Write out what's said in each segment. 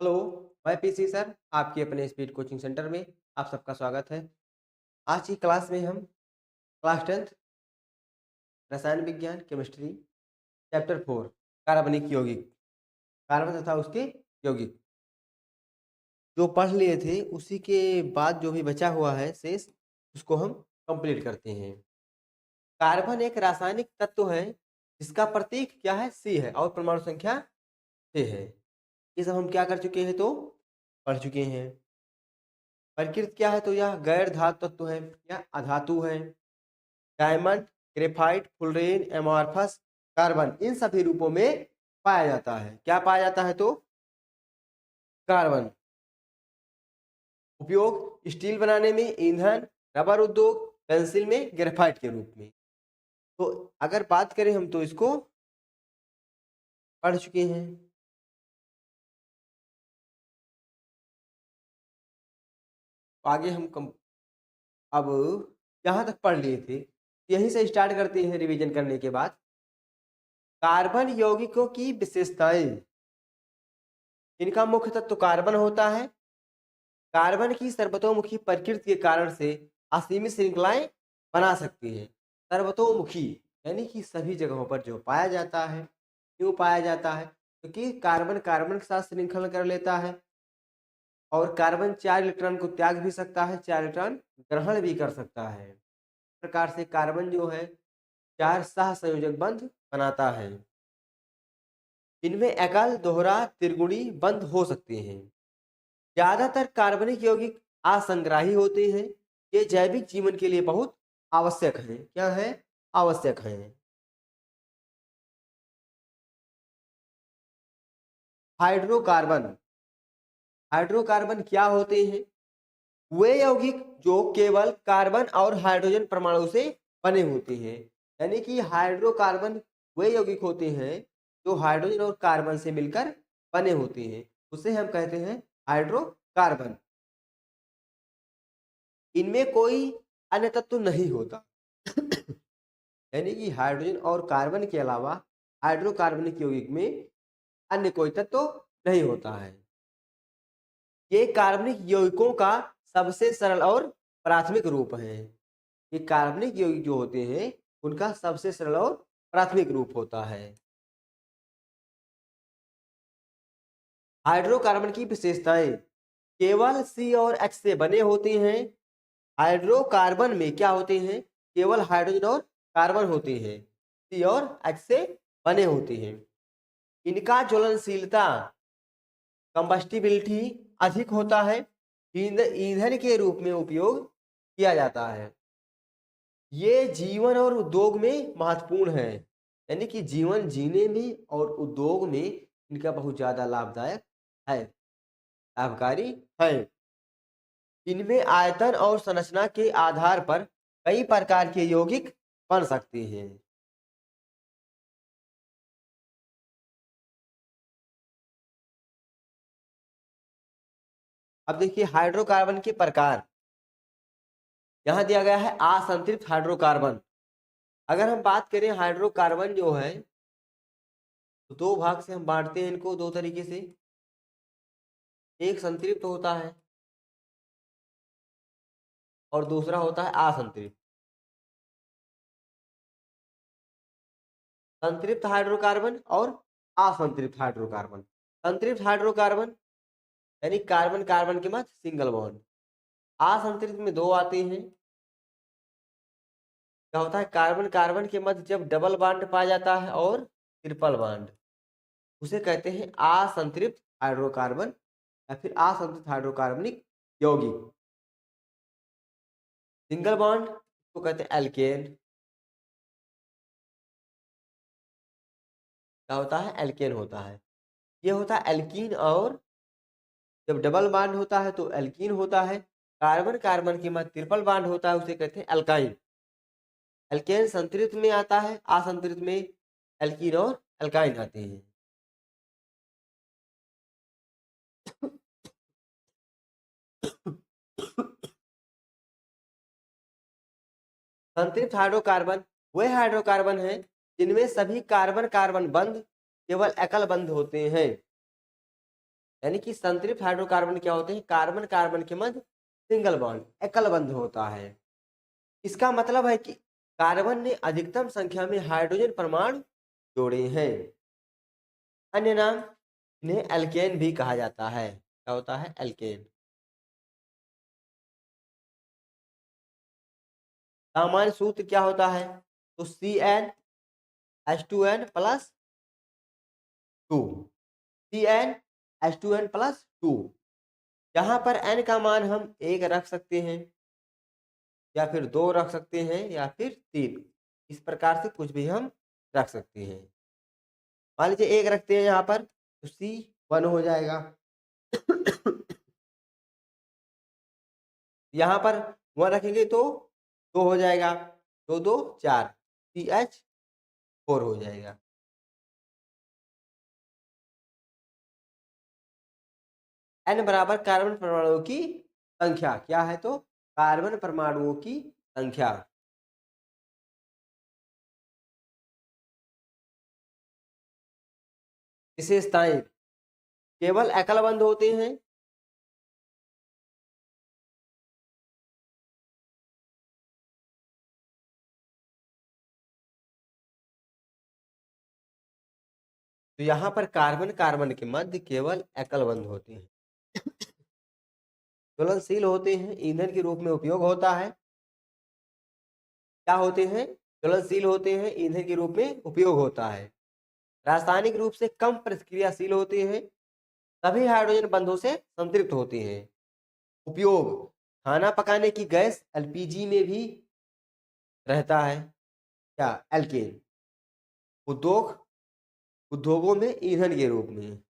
Hello, मैं PC sir, आपके अपने स्पीड कोचिंग सेंटर में आप सबका स्वागत है। आज की क्लास में हम क्लास 10th रसायन विज्ञान केमिस्ट्री चैप्टर 4 कार्बनिक यौगिक, कार्बन तथा उसके यौगिक जो पढ़ लिए थे उसी के बाद जो भी बचा हुआ है शेष उसको हम कंप्लीट करते हैं। कार्बन एक रासायनिक तत्व है जिसका प्रतीक क्या है? सी है और परमाणु संख्या 6 है। ये सब हम क्या कर चुके हैं? तो पढ़ चुके हैं। प्रकृति क्या है? तो यह गैर धातु तत्व है या अधातु है। Diamond, graphite, fullerene, amorphous, carbon इन सभी रूपों में पाया जाता है। क्या पाया जाता है? तो कार्बन। उपयोग स्टील बनाने में, ईंधन, रबर उद्योग, पेंसिल में ग्रेफाइट के रूप में। तो अगर बात करें हम तो इसको पढ़ चुके हैं। आगे हम अब यहाँ तक पढ़ लिए थे, यहीं से स्टार्ट करते हैं रिवीजन करने के बाद। कार्बन यौगिकों की विशेषताएं। इनका मुख्य तत्व कार्बन होता है। कार्बन की सर्वतोमुखी प्रकृति के कारण से असीमित श्रृंखलाएं बना सकती है। सर्वतोमुखी यानी कि सभी जगहों पर जो पाया जाता है। क्यों पाया जाता है? क्योंकि कार्बन कार्बन के साथ श्रृंखला कर लेता है और कार्बन 4 इलेक्ट्रॉन को त्याग भी सकता है, 4 इलेक्ट्रॉन ग्रहण भी कर सकता है। इस प्रकार से कार्बन जो है 4 सहसंयोजक बंध बनाता है। इनमें एकल, दोहरा, त्रिगुणी बंध हो सकते हैं। ज्यादातर कार्बनिक यौगिक असंग्राही होते हैं। ये जैविक जीवन के लिए बहुत आवश्यक हैं। क्या है? आवश्यक हैं। हाइड्रोकार्बन। हाइड्रोकार्बन क्या होते हैं? वे यौगिक जो केवल कार्बन और हाइड्रोजन परमाणु से बने होते हैं। यानी कि हाइड्रोकार्बन वे यौगिक होते हैं जो हाइड्रोजन और कार्बन से मिलकर बने होते हैं, उसे हम कहते हैं हाइड्रोकार्बन। इनमें कोई अन्य तत्व नहीं होता। यानी कि हाइड्रोजन और कार्बन के अलावा हाइड्रोकार्बनिक यौगिक में अन्य कोई तत्व नहीं होता है। ये कार्बनिक यौगिकों का सबसे सरल और प्राथमिक रूप है। ये कार्बनिक यौगिक जो होते हैं उनका सबसे सरल और प्राथमिक रूप होता है। हाइड्रोकार्बन की विशेषताएं। केवल सी और एच से बने होते हैं। हाइड्रोकार्बन में क्या होते हैं? केवल हाइड्रोजन और कार्बन होते हैं। सी और एच से बने होते हैं। इनका ज्वलनशीलता कंबस्टिबिलिटी अधिक होता है। ईंधन के रूप में उपयोग किया जाता है। ये जीवन और उद्योग में महत्वपूर्ण है। यानी कि जीवन जीने में और उद्योग में इनका बहुत ज्यादा लाभदायक है, लाभकारी है। इनमें आयतन और संरचना के आधार पर कई प्रकार के यौगिक बन सकते हैं। अब देखिए हाइड्रोकार्बन के प्रकार। यहाँ दिया गया है असंतृप्त हाइड्रोकार्बन। अगर हम बात करें हाइड्रोकार्बन जो है तो दो भाग से हम बांटते हैं इनको दो तरीके से। एक संतृप्त होता है और दूसरा होता है असंतृप्त। संतृप्त हाइड्रोकार्बन और असंतृप्त हाइड्रोकार्बन। संतृप्त हाइड्रोकार्बन यानी कार्बन कार्बन के मध्य सिंगल बॉन्ड। असंतृप्त में दो आते हैं। क्या होता है? कार्बन कार्बन के मध्य जब डबल बॉन्ड पाया जाता है और ट्रिपल बॉन्ड, उसे कहते हैं असंतृप्त हाइड्रोकार्बन या फिर असंतृप्त हाइड्रोकार्बनिक यौगिक। सिंगल बॉन्ड को कहते हैं एल्केन। क्या होता है? एल्केन होता है। ये होता है एल्कीन। और जब डबल बॉन्ड होता है तो एल्कीन होता है। कार्बन कार्बन के मध्य ट्रिपल बॉन्ड होता है, उसे कहते हैं एल्काइन। एल्केन संतृप्त में आता है, असंतृप्त में एल्कीन और एल्काइन आते हैं। संतृप्त हाइड्रोकार्बन वे हाइड्रोकार्बन हैं जिनमें सभी कार्बन कार्बन बंध केवल एकल बंध होते हैं। यानी कि संतृप्त हाइड्रोकार्बन क्या होते हैं, कार्बन कार्बन के मध्य सिंगल बॉन्ड एकल बंध होता है। इसका मतलब है कि कार्बन ने अधिकतम संख्या में हाइड्रोजन परमाणु जोड़े हैं। अन्य नाम इन्हें एल्केन भी कहा जाता है। क्या होता है, एल्केन। सामान्य सूत्र क्या होता है, तो CnH2n प्लस 2, CnH2n प्लस 2। यहाँ पर n का मान हम 1 रख सकते हैं, या फिर 2 रख सकते हैं, या फिर 3। इस प्रकार से कुछ भी हम रख सकते हैं। मान लीजिए 1 रखते हैं यहाँ पर, तो C1 हो जाएगा। यहाँ पर 1 रखेंगे तो 2 हो जाएगा, 2 2 4, CH4 हो जाएगा। n बराबर कार्बन परमाणुओं की संख्या, क्या है तो कार्बन परमाणुओं की संख्या। विशेषताएं, केवल एकल बंध होते हैं। तो यहाँ पर कार्बन कार्बन के मध्य केवल एकल बंध होते हैं, ज्वलनशील होते हैं, ईंधन के रूप में उपयोग होता है। क्या होते हैं, ज्वलनशील होते हैं, ईंधन के रूप में उपयोग होता है। रासायनिक रूप से कम प्रतिक्रियाशील होते हैं, सभी हाइड्रोजन बंधों से संतृप्त होते हैं। उपयोग, खाना पकाने की गैस एलपीजी में भी रहता है, क्या, एल्केन। उद्योगों में ईंधन के रूप में।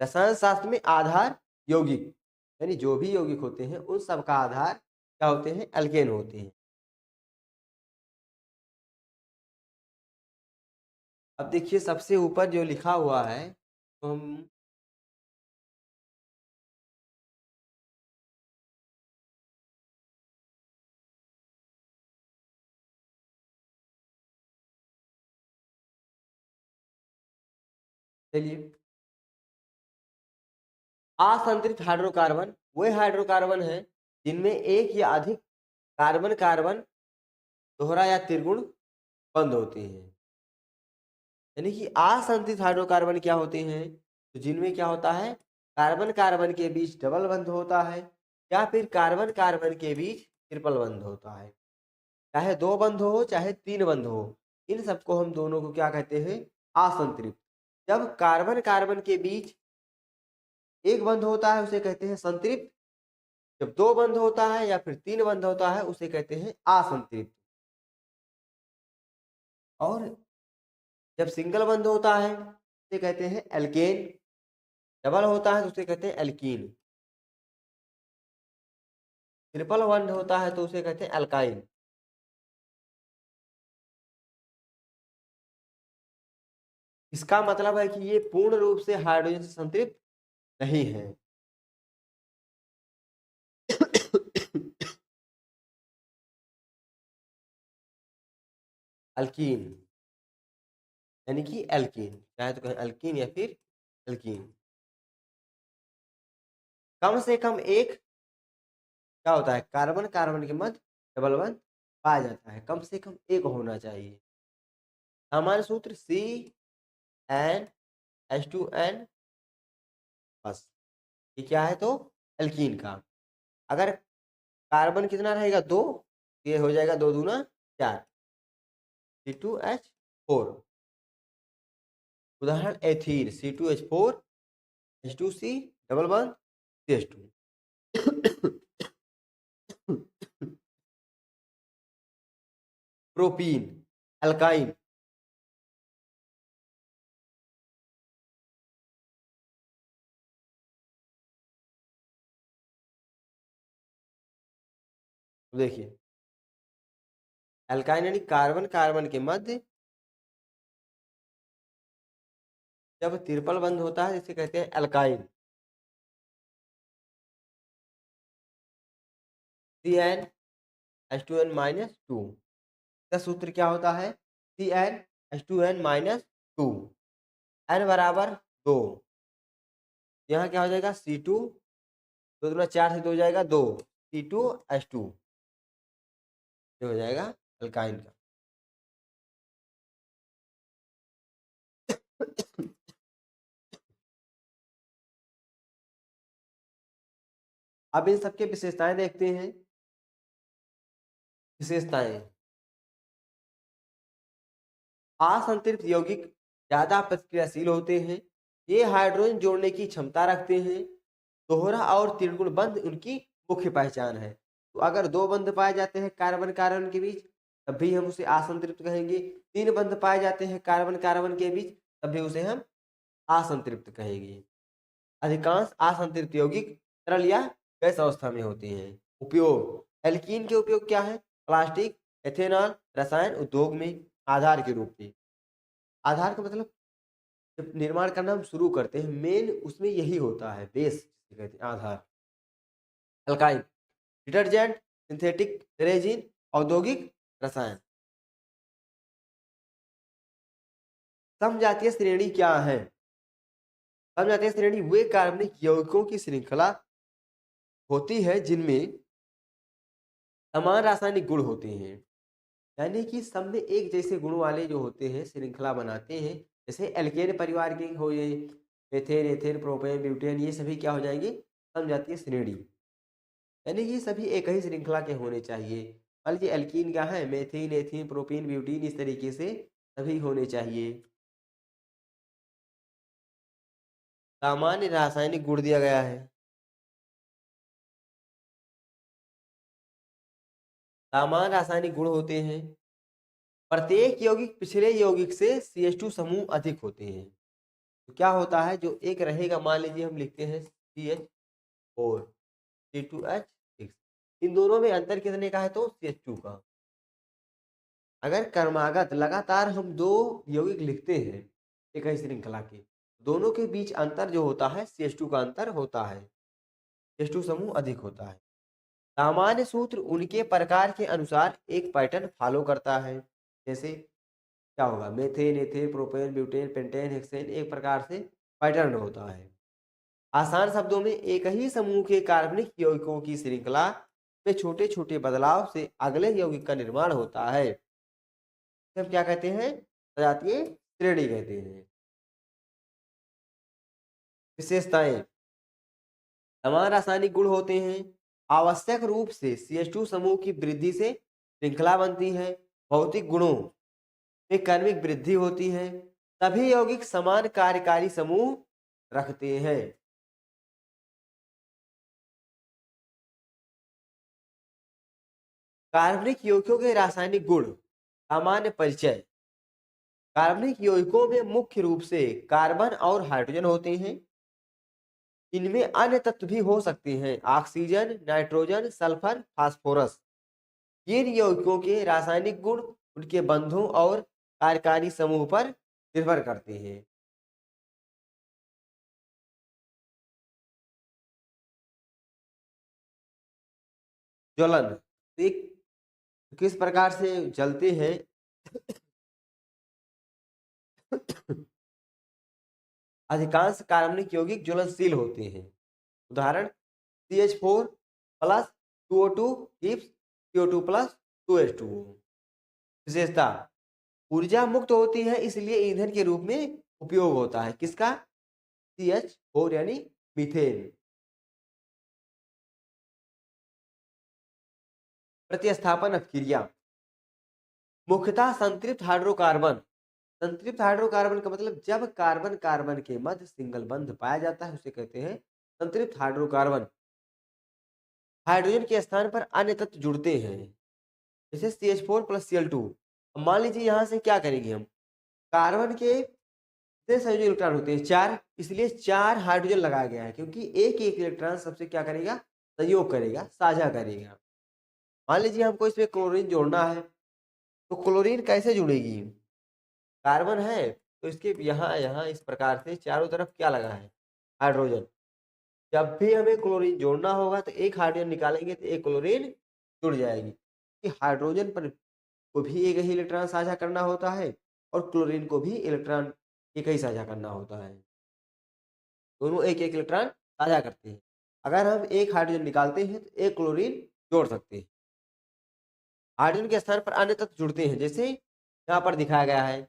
रसायन शास्त्र में आधार यौगिक, यानी जो भी यौगिक होते हैं उन सब का आधार क्या होते हैं, एल्केन होते हैं। अब देखिए सबसे ऊपर जो लिखा हुआ है, तो हम चलिए, असंतृप्त हाइड्रोकार्बन वे हाइड्रोकार्बन हैं जिनमें एक या अधिक कार्बन कार्बन दोहरा या त्रिगुण बंध होते हैं। यानी कि असंतृप्त हाइड्रोकार्बन क्या होते हैं, तो जिनमें क्या होता है, कार्बन कार्बन के बीच डबल बंध होता है, या फिर कार्बन कार्बन के बीच ट्रिपल बंध होता है। चाहे 2 बंध हो चाहे 3 बंध हो, इन सबको हम दोनों को क्या कहते हैं, असंतृप्त। जब कार्बन कार्बन के बीच एक बंध होता है उसे कहते हैं संतृप्त, जब 2 बंध होता है या फिर 3 बंध होता है उसे कहते हैं असंतृप्त। और जब सिंगल बंध होता है उसे कहते हैं एल्केन, डबल होता है तो उसे कहते हैं एल्कीन, ट्रिपल बंध होता है तो उसे कहते हैं एल्काइन। इसका मतलब है कि ये पूर्ण रूप से हाइड्रोजन से संतृप्त नहीं है। अल्कीन, यानी कि एल्कीन, चाहे तो कहें अल्कीन या फिर एल्कीन। कम से कम एक क्या होता है, कार्बन कार्बन के मध्य डबल बंध पाया जाता है, कम से कम एक होना चाहिए। सामान्य सूत्र CnH2n बस। ये क्या है तो एल्कीन का। अगर कार्बन कितना रहेगा, 2, ये हो जाएगा 2 दूना 4, C2H4। उदाहरण एथीन, C2H4 H2C डबल बंध CH2। प्रोपीन, अल्काइन, देखिए अल्काइन यानी कार्बन कार्बन के मध्य जब ट्रिपल बंध होता है इसे कहते हैं अल्काइन। CnH2n-2 का सूत्र क्या होता है, CnH2n-2। n बराबर 2, यहाँ क्या हो जाएगा C2, 2 दूना 4 से 2 जाएगा 2, C2H2 ये हो जाएगा अल्काइन का। अब इन सबके विशेषताएं देखते हैं। विशेषताएं, असंतृप्त यौगिक ज्यादा प्रतिक्रियाशील होते हैं, ये हाइड्रोजन जोड़ने की क्षमता रखते हैं, दोहरा और त्रिगुण बंध उनकी मुख्य पहचान है। तो अगर 2 बंध पाए जाते हैं कार्बन कार्बन के बीच तब भी हम उसे असंतृप्त कहेंगे, 3 बंध पाए जाते हैं कार्बन कार्बन के बीच तब भी उसे हम असंतृप्त कहेंगे। अधिकांश असंतृप्त यौगिक तरल या गैस अवस्था में होते हैं। उपयोग, एल्कीन के उपयोग क्या है? प्लास्टिक, एथेनॉल, रसायन उद्योग में आधार के रूप में। आधार का मतलब जब निर्माण करना हम शुरू करते हैं मेन उसमें यही होता है, बेस जिसे कहते हैं आधार। अल्काइन, डिटर्जेंट, सिंथेटिक रेजिन, औद्योगिक रसायन। समजातीय श्रेणी क्या है? समजातीय श्रेणी वे कार्बनिक यौगिकों की श्रृंखला होती है जिनमें समान रासायनिक गुण होते हैं, यानी कि सब में एक जैसे गुण वाले जो होते हैं श्रृंखला बनाते हैं। जैसे एल्केन परिवार के हो ये मेथेन, एथेन, प्रोपेन, ब्यूटेन, ये सभी क्या हो जाएंगे? समजातीय श्रेणी, यानी कि सभी एक ही श्रृंखला के होने चाहिए। मान लीजिए एल्कीन क्या है? मेथिन, एथीन, प्रोपीन, ब्यूटीन, इस तरीके से सभी होने चाहिए। सामान्य रासायनिक गुण दिया गया है, सामान्य रासायनिक गुण होते हैं। प्रत्येक यौगिक पिछले यौगिक से CH2 समूह अधिक होते हैं। तो क्या होता है जो एक रहेगा, मान लीजिए हम लिखते हैं CH4, C2H6, इन दोनों में अंतर कितने का है? तो CH2 का। अगर क्रमागत लगातार हम 2 यौगिक लिखते हैं एक ही श्रृंखला के, दोनों के बीच अंतर जो होता है CH2 का अंतर होता है, CH2 समूह अधिक होता है। सामान्य सूत्र उनके प्रकार के अनुसार एक पैटर्न फॉलो करता है। जैसे क्या होगा? Methane, ethane, propane, butane, pentane, hexane, एक प्रकार से पैटर्न होता है। आसान शब्दों में एक ही समूह के कार्बनिक यौगिकों की श्रृंखला में छोटे छोटे बदलाव से अगले यौगिक का निर्माण होता है। हम क्या कहते हैं? सजातीय श्रेणी कहते हैं। विशेषताएं, समान रासायनिक गुण होते हैं, आवश्यक रूप से CH2 समूह की वृद्धि से श्रृंखला बनती है, भौतिक गुणों में क्रमिक वृद्धि होती है, सभी यौगिक समान कार्यकारी समूह रखते हैं। कार्बनिक यौगिकों के रासायनिक गुण, सामान्य परिचय। कार्बनिक यौगिकों में मुख्य रूप से कार्बन और हाइड्रोजन होते हैं, इनमें अन्य तत्व भी हो सकते हैं, ऑक्सीजन, नाइट्रोजन, सल्फर, फास्फोरस। इन यौगिकों के रासायनिक गुण उनके बंधों और कार्यकारी समूह पर निर्भर करते हैं। ज्वलन, एक किस प्रकार से जलते हैं? अधिकांश कार्बनिक यौगिक ज्वलनशील होते हैं। उदाहरण CH4 plus 2O2 gives CO2 plus 2H2O। विशेषता, ऊर्जा मुक्त होती है इसलिए ईंधन के रूप में उपयोग होता है। किसका? CH4 यानी मीथेन। प्रतिस्थापन अपक्रिया, मुख्यतः संतृप्त हाइड्रोकार्बन। संतृप्त हाइड्रोकार्बन का मतलब जब कार्बन कार्बन के मध्य सिंगल बंध पाया जाता है उसे कहते हैं संतृप्त हाइड्रोकार्बन। हाइड्रोजन के स्थान पर अन्य तत्व जुड़ते हैं, जैसे CH4 प्लस Cl2। मान लीजिए यहाँ से क्या करेंगे हम? कार्बन के कितने संयोजन इलेक्ट्रॉन होते हैं? 4, इसलिए 4 हाइड्रोजन लगाया गया है क्योंकि एक एक इलेक्ट्रॉन सबसे क्या करेगा? संयोग करेगा, साझा करेगा। मान लीजिए हमको इसमें क्लोरीन जोड़ना है, तो क्लोरीन कैसे जुड़ेगी? कार्बन है तो इसके यहाँ यहाँ इस प्रकार से चारों तरफ क्या लगा है? हाइड्रोजन। जब भी हमें क्लोरीन जोड़ना होगा तो एक हाइड्रोजन निकालेंगे तो एक क्लोरीन जुड़ जाएगी, कि हाइड्रोजन पर को भी एक ही इलेक्ट्रॉन साझा करना होता है और क्लोरीन को भी इलेक्ट्रॉन एक ही साझा करना होता है, दोनों एक एक इलेक्ट्रॉन साझा करते हैं। अगर हम एक हाइड्रोजन निकालते हैं तो एक क्लोरीन जोड़ सकते हैं। हाइड्रोजन के स्थान पर अन्य तत्व जुड़ते हैं, जैसे यहाँ पर दिखाया गया है,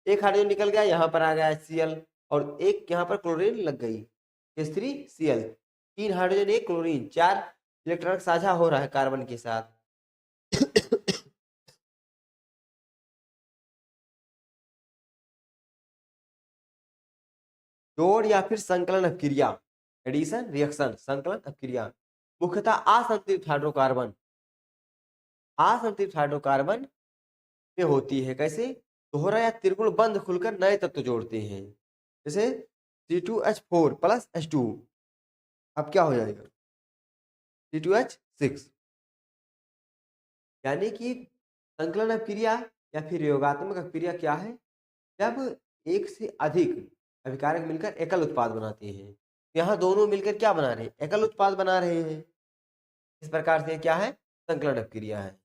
एक हाइड्रोजन निकल गया, यहाँ पर आ गया HCl और एक यहाँ पर क्लोरीन लग गई H3Cl, 3 हाइड्रोजन 1 क्लोरीन, 4 इलेक्ट्रॉन साझा हो रहा है कार्बन के साथ। जोड़ या फिर संकलन अपक्रिया, एडिशन रिएक्शन, संकलन अपक्रिया मुख्यतः असंतृप्त हाइड्रोकार्बन में होती है। कैसे? दोहरा या त्रिगुण बंध खुलकर नए तत्व जोड़ते हैं, जैसे C2H4 प्लस H2, अब क्या हो जाएगा C2H6। यानी कि संकलन अपक्रिया या फिर योगात्मक अपक्रिया क्या है? जब एक से अधिक अभिकारक मिलकर एकल उत्पाद बनाते हैं। यहाँ दोनों मिलकर क्या बना रहे हैं? एकल उत्पाद बना रहे हैं। इस प्रकार से क्या है? संकलन अपक्रिया है।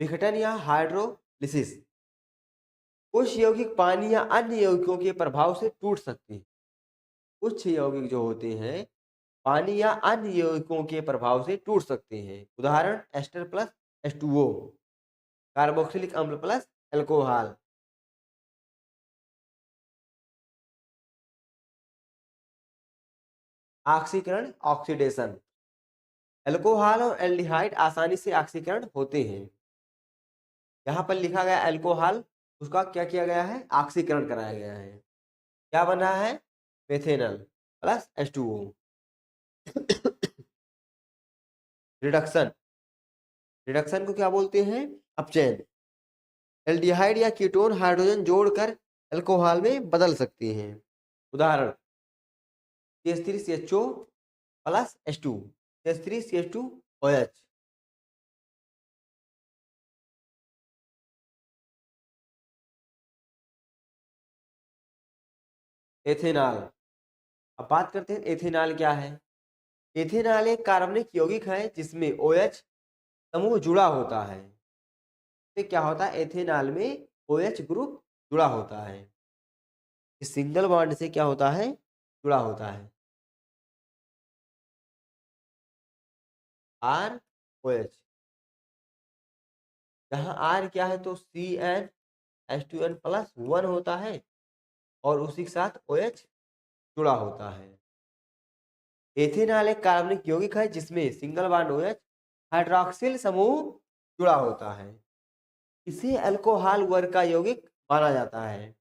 विघटन या हाइड्रोलिसिस, कुछ यौगिक पानी या अन्य यौगिकों के प्रभाव से टूट सकते हैं। कुछ यौगिक जो होते हैं पानी या अन्य यौगिकों के प्रभाव से टूट सकते हैं। उदाहरण एस्टर प्लस H2O, कार्बोक्सिलिक अम्ल प्लस अल्कोहल। ऑक्सीकरण ऑक्सीडेशन, अल्कोहल और एल्डिहाइड आसानी से ऑक्सीकरण होते हैं। यहाँ पर लिखा गया अल्कोहल, उसका क्या किया गया है? ऑक्सीकरण कराया गया है। क्या बन रहा है? Methanol plus H2O। Reduction, reduction को क्या बोलते हैं? अपचयन। एल्डिहाइड या कीटोन हाइड्रोजन जोड़कर अल्कोहल में बदल सकते हैं। उदाहरण CH3CHO plus H2, CH3CH2OH। Ethanol, अब बात करते हैं एथेनॉल क्या है। एथेनॉल एक कार्बनिक यौगिक है जिसमें OH समूह जुड़ा होता है। तो क्या होता है? एथेनॉल में OH ग्रुप जुड़ा होता है। इस सिंगल बॉन्ड से क्या होता है? जुड़ा होता है। ROH, जहाँ R क्या है तो CnH2n प्लस 1 होता है और उसी के साथ OH जुड़ा होता है। एथेनॉल एक कार्बनिक यौगिक है जिसमें सिंगल बॉन्ड OH हाइड्रॉक्सिल समूह जुड़ा होता है। इसे अल्कोहल वर्ग का यौगिक माना जाता है।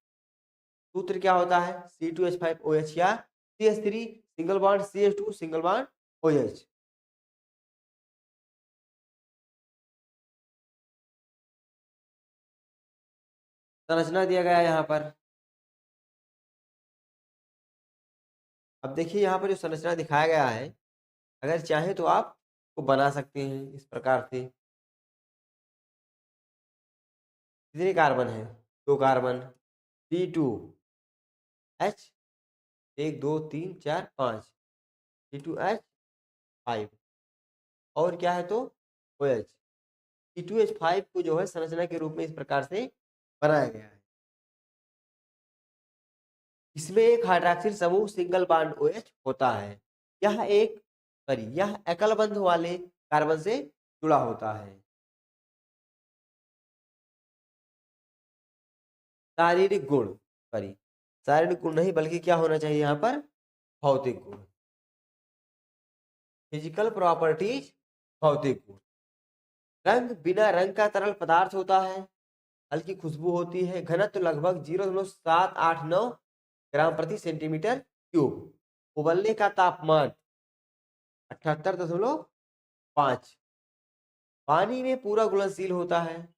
सूत्र क्या होता है? C2H5OH या CH3 single bond CH2 single bond OH। संरचना दिया गया है यहाँ पर। अब देखिए यहाँ पर जो संरचना दिखाया गया है, अगर चाहे तो आप को बना सकते हैं इस प्रकार से। कितने कार्बन है? 2 कार्बन, C2H 1 2 3 4 5, C2H5 और क्या है तो OH। C2H5 को जो है संरचना के रूप में इस प्रकार से बनाया गया है। इसमें एक हाइड्रॉक्सिल समूह सिंगल बॉन्ड OH होता है। यह एकल बंध वाले कार्बन से जुड़ा होता है। शारीरिक गुण, शारीरिक गुण नहीं बल्कि क्या होना चाहिए यहाँ पर? भौतिक गुण, फिजिकल प्रॉपर्टीज, भौतिक गुण। रंग, बिना रंग का तरल पदार्थ होता है, हल्की खुशबू होती है, घनत्व लगभग 0.789 ग्राम प्रति सेंटीमीटर क्यूब, उबलने का तापमान 78.5, पानी में पूरा घुलनशील होता है।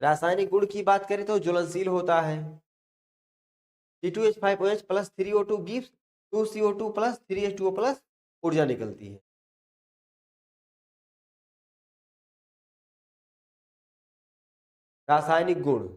रासायनिक गुण की बात करें तो ज्वलनशील होता है। C2H5OH plus 3O2 gives 2CO2 plus 3H2O plus ऊर्जा निकलती है। रासायनिक गुण,